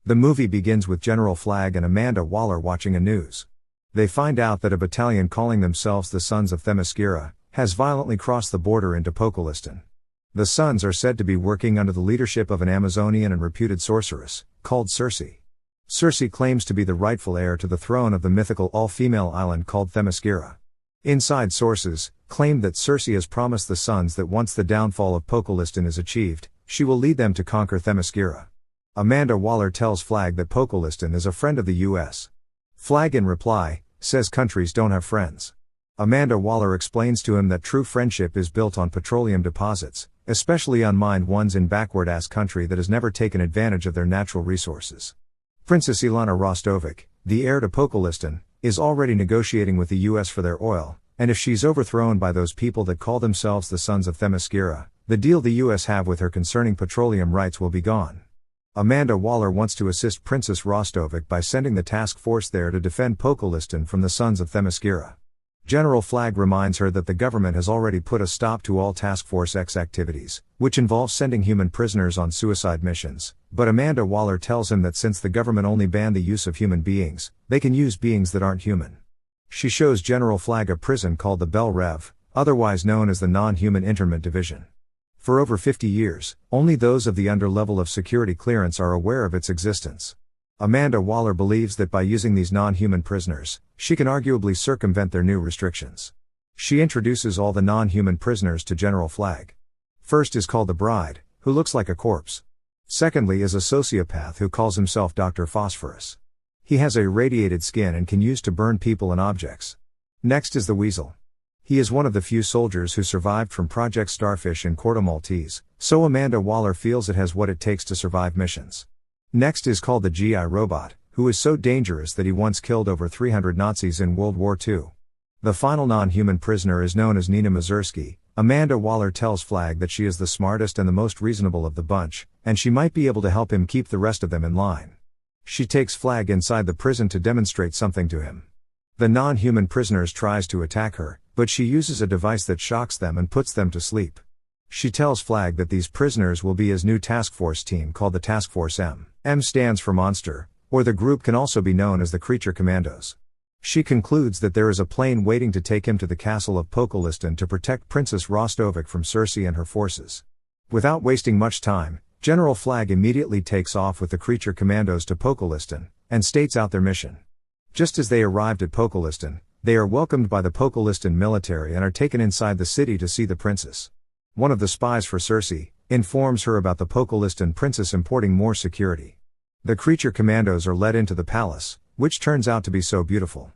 The movie begins with General Flagg and Amanda Waller watching a news. They find out that a battalion calling themselves the Sons of Themyscira has violently crossed the border into Pokolistan. The Sons are said to be working under the leadership of an Amazonian and reputed sorceress, called Circe. Circe claims to be the rightful heir to the throne of the mythical all-female island called Themyscira. Inside sources claim that Circe has promised the Sons that once the downfall of Pokolistan is achieved, she will lead them to conquer Themyscira. Amanda Waller tells Flagg that Pokolistan is a friend of the U.S. Flagg in reply says countries don't have friends. Amanda Waller explains to him that true friendship is built on petroleum deposits, especially unmined ones in backward-ass country that has never taken advantage of their natural resources. Princess Ilana Rostovic, the heir to Pokolistan, is already negotiating with the U.S. for their oil, and if she's overthrown by those people that call themselves the Sons of Themyscira, the deal the U.S. have with her concerning petroleum rights will be gone. Amanda Waller wants to assist Princess Rostovic by sending the task force there to defend Pokolistan from the Sons of Themyscira. General Flagg reminds her that the government has already put a stop to all Task Force X activities, which involves sending human prisoners on suicide missions, but Amanda Waller tells him that since the government only banned the use of human beings, they can use beings that aren't human. She shows General Flagg a prison called the Belle Rev, otherwise known as the Non-Human Internment Division. For over 50 years, only those of the under level of security clearance are aware of its existence. Amanda Waller believes that by using these non-human prisoners, she can arguably circumvent their new restrictions. She introduces all the non-human prisoners to General Flagg. First is called the Bride, who looks like a corpse. Secondly is a sociopath who calls himself Dr. Phosphorus. He has irradiated skin and can use to burn people and objects. Next is the Weasel. He is one of the few soldiers who survived from Project Starfish in Corto Maltese, so Amanda Waller feels it has what it takes to survive missions. Next is called the GI Robot, who is so dangerous that he once killed over 300 Nazis in World War II. The final non-human prisoner is known as Nina Mazursky. Amanda Waller tells Flagg that she is the smartest and the most reasonable of the bunch, and she might be able to help him keep the rest of them in line. She takes Flagg inside the prison to demonstrate something to him. The non-human prisoners tries to attack her, but she uses a device that shocks them and puts them to sleep. She tells Flagg that these prisoners will be his new task force team called the Task Force M. M stands for Monster, or the group can also be known as the Creature Commandos. She concludes that there is a plane waiting to take him to the castle of Pokolistan to protect Princess Rostovic from Circe and her forces. Without wasting much time, General Flagg immediately takes off with the Creature Commandos to Pokolistan, and states out their mission. Just as they arrived at Pokolistan, they are welcomed by the Pokolistan military and are taken inside the city to see the princess. One of the spies for Circe informs her about the Pokolistan princess importing more security. The Creature Commandos are led into the palace, which turns out to be so beautiful.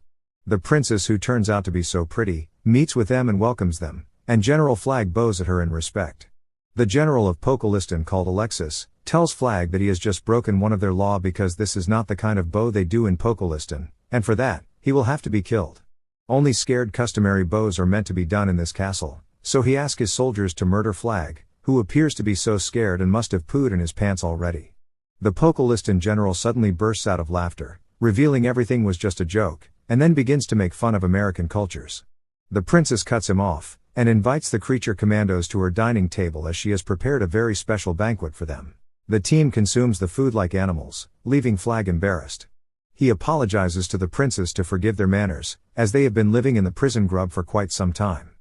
The princess, who turns out to be so pretty, meets with them and welcomes them, and General Flagg bows at her in respect. The general of Pokolistan, called Alexis, tells Flagg that he has just broken one of their law because this is not the kind of bow they do in Pokolistan, and for that, he will have to be killed. Only scared customary bows are meant to be done in this castle, so he asks his soldiers to murder Flagg, who appears to be so scared and must have pooed in his pants already. The Pokolistan general suddenly bursts out of laughter, revealing everything was just a joke, and then begins to make fun of American cultures. The princess cuts him off, and invites the Creature Commandos to her dining table as she has prepared a very special banquet for them. The team consumes the food like animals, leaving Flagg embarrassed. He apologizes to the princess to forgive their manners, as they have been living in the prison grub for quite some time.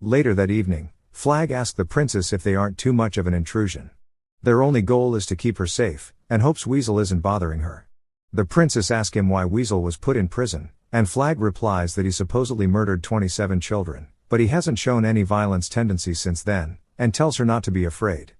Later that evening, Flagg asks the princess if they aren't too much of an intrusion. Their only goal is to keep her safe, and hopes Weasel isn't bothering her. The princess asks him why Weasel was put in prison, and Flagg replies that he supposedly murdered 27 children, but he hasn't shown any violence tendencies since then, and tells her not to be afraid.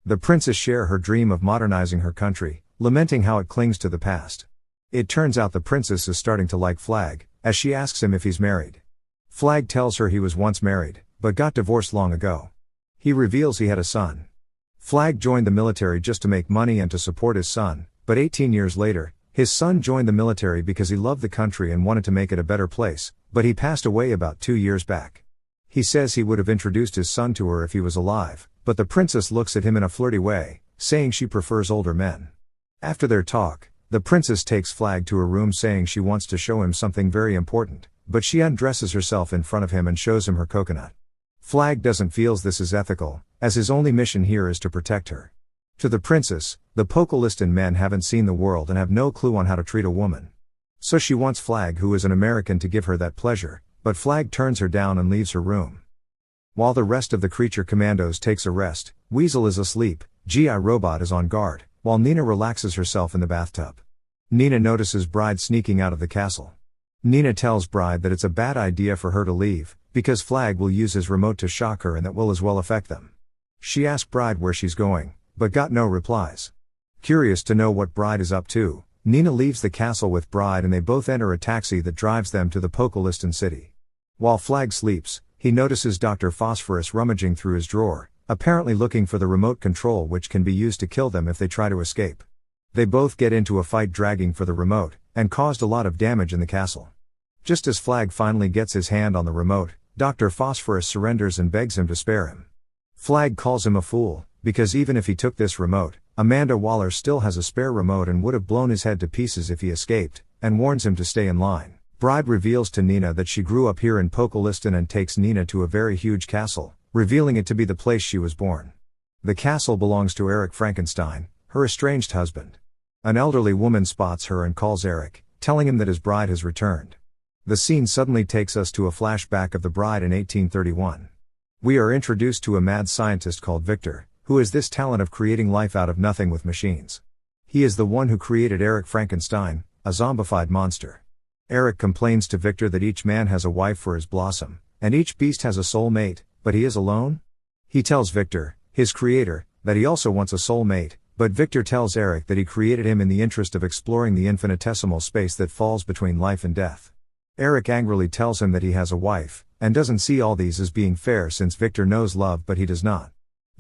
The princess shares her dream of modernizing her country, lamenting how it clings to the past. It turns out the princess is starting to like Flagg, as she asks him if he's married. Flagg tells her he was once married, but got divorced long ago. He reveals he had a son. Flagg joined the military just to make money and to support his son, but 18 years later, his son joined the military because he loved the country and wanted to make it a better place, but he passed away about 2 years back. He says he would have introduced his son to her if he was alive, but the princess looks at him in a flirty way, saying she prefers older men. After their talk, the princess takes Flagg to her room saying she wants to show him something very important, but she undresses herself in front of him and shows him her coconut. Flagg doesn't feel this is ethical, as his only mission here is to protect her. To the princess, the Pokolistan men haven't seen the world and have no clue on how to treat a woman. So she wants Flag, who is an American, to give her that pleasure, but Flag turns her down and leaves her room. While the rest of the creature commandos takes a rest, Weasel is asleep, GI Robot is on guard, while Nina relaxes herself in the bathtub. Nina notices Bride sneaking out of the castle. Nina tells Bride that it's a bad idea for her to leave, because Flag will use his remote to shock her and that will as well affect them. She asks Bride where she's going, but got no replies. Curious to know what Bride is up to, Nina leaves the castle with Bride and they both enter a taxi that drives them to the Pokolistan city. While Flag sleeps, he notices Dr. Phosphorus rummaging through his drawer, apparently looking for the remote control which can be used to kill them if they try to escape. They both get into a fight dragging for the remote, and caused a lot of damage in the castle. Just as Flag finally gets his hand on the remote, Dr. Phosphorus surrenders and begs him to spare him. Flag calls him a fool, because even if he took this remote, Amanda Waller still has a spare remote and would have blown his head to pieces if he escaped, and warns him to stay in line. Bride reveals to Nina that she grew up here in Pokolistan and takes Nina to a very huge castle, revealing it to be the place she was born. The castle belongs to Eric Frankenstein, her estranged husband. An elderly woman spots her and calls Eric, telling him that his bride has returned. The scene suddenly takes us to a flashback of the bride in 1831. We are introduced to a mad scientist called Victor, who has this talent of creating life out of nothing with machines. He is the one who created Eric Frankenstein, a zombified monster. Eric complains to Victor that each man has a wife for his blossom, and each beast has a soul mate, but he is alone? He tells Victor, his creator, that he also wants a soul mate, but Victor tells Eric that he created him in the interest of exploring the infinitesimal space that falls between life and death. Eric angrily tells him that he has a wife, and doesn't see all these as being fair since Victor knows love but he does not.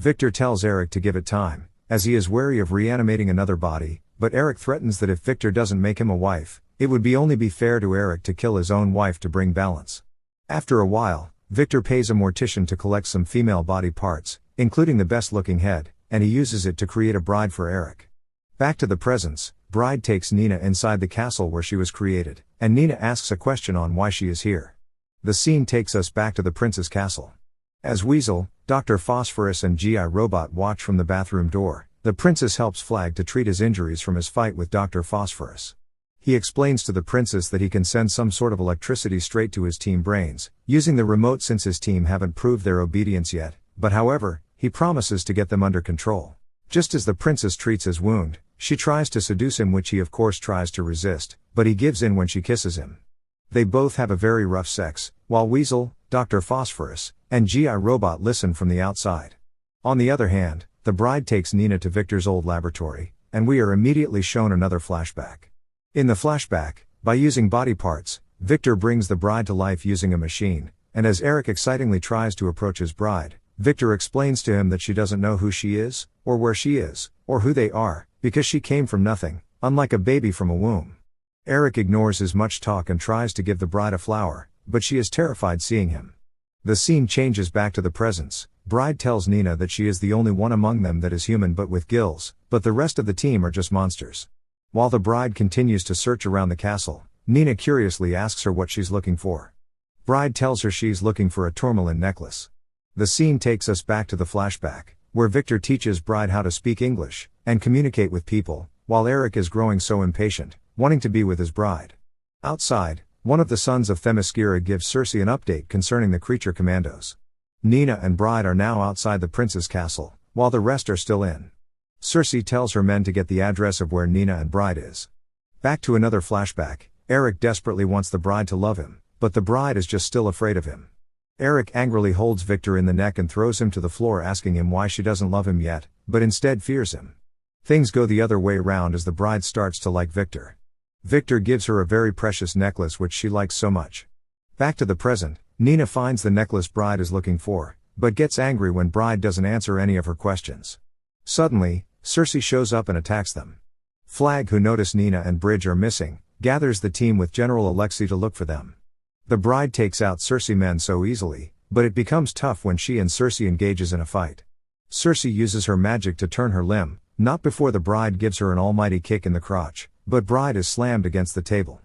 Victor tells Eric to give it time, as he is wary of reanimating another body, but Eric threatens that if Victor doesn't make him a wife, it would only be fair to Eric to kill his own wife to bring balance. After a while, Victor pays a mortician to collect some female body parts, including the best-looking head, and he uses it to create a bride for Eric. Back to the presents, Bride takes Nina inside the castle where she was created, and Nina asks a question on why she is here. The scene takes us back to the prince's castle. As Weasel, Dr. Phosphorus and GI Robot watch from the bathroom door, the princess helps Flag to treat his injuries from his fight with Dr. Phosphorus. He explains to the princess that he can send some sort of electricity straight to his team brains, using the remote since his team haven't proved their obedience yet, but however, he promises to get them under control. Just as the princess treats his wound, she tries to seduce him, which he of course tries to resist, but he gives in when she kisses him. They both have a very rough sex, while Weasel, Dr. Phosphorus, and GI Robot listen from the outside. On the other hand, the bride takes Nina to Victor's old laboratory, and we are immediately shown another flashback. In the flashback, by using body parts, Victor brings the bride to life using a machine, and as Eric excitingly tries to approach his bride, Victor explains to him that she doesn't know who she is, or where she is, or who they are, because she came from nothing, unlike a baby from a womb. Eric ignores his much talk and tries to give the bride a flower, but she is terrified seeing him. The scene changes back to the presents. Bride tells Nina that she is the only one among them that is human but with gills, but the rest of the team are just monsters. While the bride continues to search around the castle, Nina curiously asks her what she's looking for. Bride tells her she's looking for a tourmaline necklace. The scene takes us back to the flashback, where Victor teaches Bride how to speak English, and communicate with people, while Eric is growing so impatient, wanting to be with his bride. Outside, one of the sons of Themyscira gives Circe an update concerning the creature commandos. Nina and Bride are now outside the prince's castle, while the rest are still in. Circe tells her men to get the address of where Nina and Bride is. Back to another flashback, Eric desperately wants the bride to love him, but the bride is just still afraid of him. Eric angrily holds Victor in the neck and throws him to the floor, asking him why she doesn't love him yet, but instead fears him. Things go the other way round as the bride starts to like Victor. Victor gives her a very precious necklace which she likes so much. Back to the present, Nina finds the necklace Bride is looking for, but gets angry when Bride doesn't answer any of her questions. Suddenly, Circe shows up and attacks them. Flag, who notice Nina and Bridge are missing, gathers the team with General Alexei to look for them. The bride takes out Circe men so easily, but it becomes tough when she and Circe engages in a fight. Circe uses her magic to turn her limb, not before the bride gives her an almighty kick in the crotch, but Bride is slammed against the table.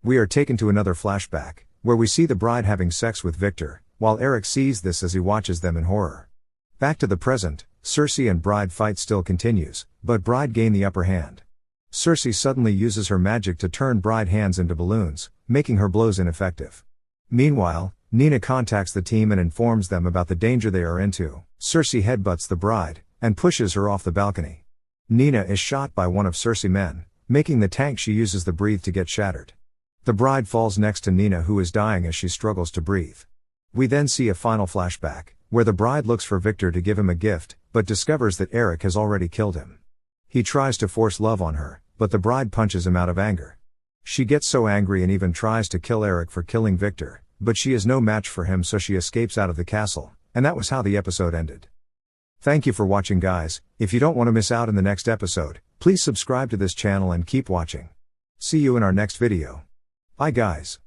We are taken to another flashback, where we see the bride having sex with Victor, while Eric sees this as he watches them in horror. Back to the present, Cersei and Bride fight still continues, but Bride gain the upper hand. Cersei suddenly uses her magic to turn Bride hands into balloons, making her blows ineffective. Meanwhile, Nina contacts the team and informs them about the danger they are into. Cersei headbutts the Bride, and pushes her off the balcony. Nina is shot by one of Cersei's men, making the tank she uses to breathe to get shattered. The Bride falls next to Nina, who is dying as she struggles to breathe. We then see a final flashback, where the Bride looks for Victor to give him a gift, but discovers that Eric has already killed him. He tries to force love on her, but the Bride punches him out of anger. She gets so angry and even tries to kill Eric for killing Victor, but she is no match for him, so she escapes out of the castle, and that was how the episode ended. Thank you for watching, guys. If you don't want to miss out in the next episode, please subscribe to this channel and keep watching. See you in our next video. Bye guys.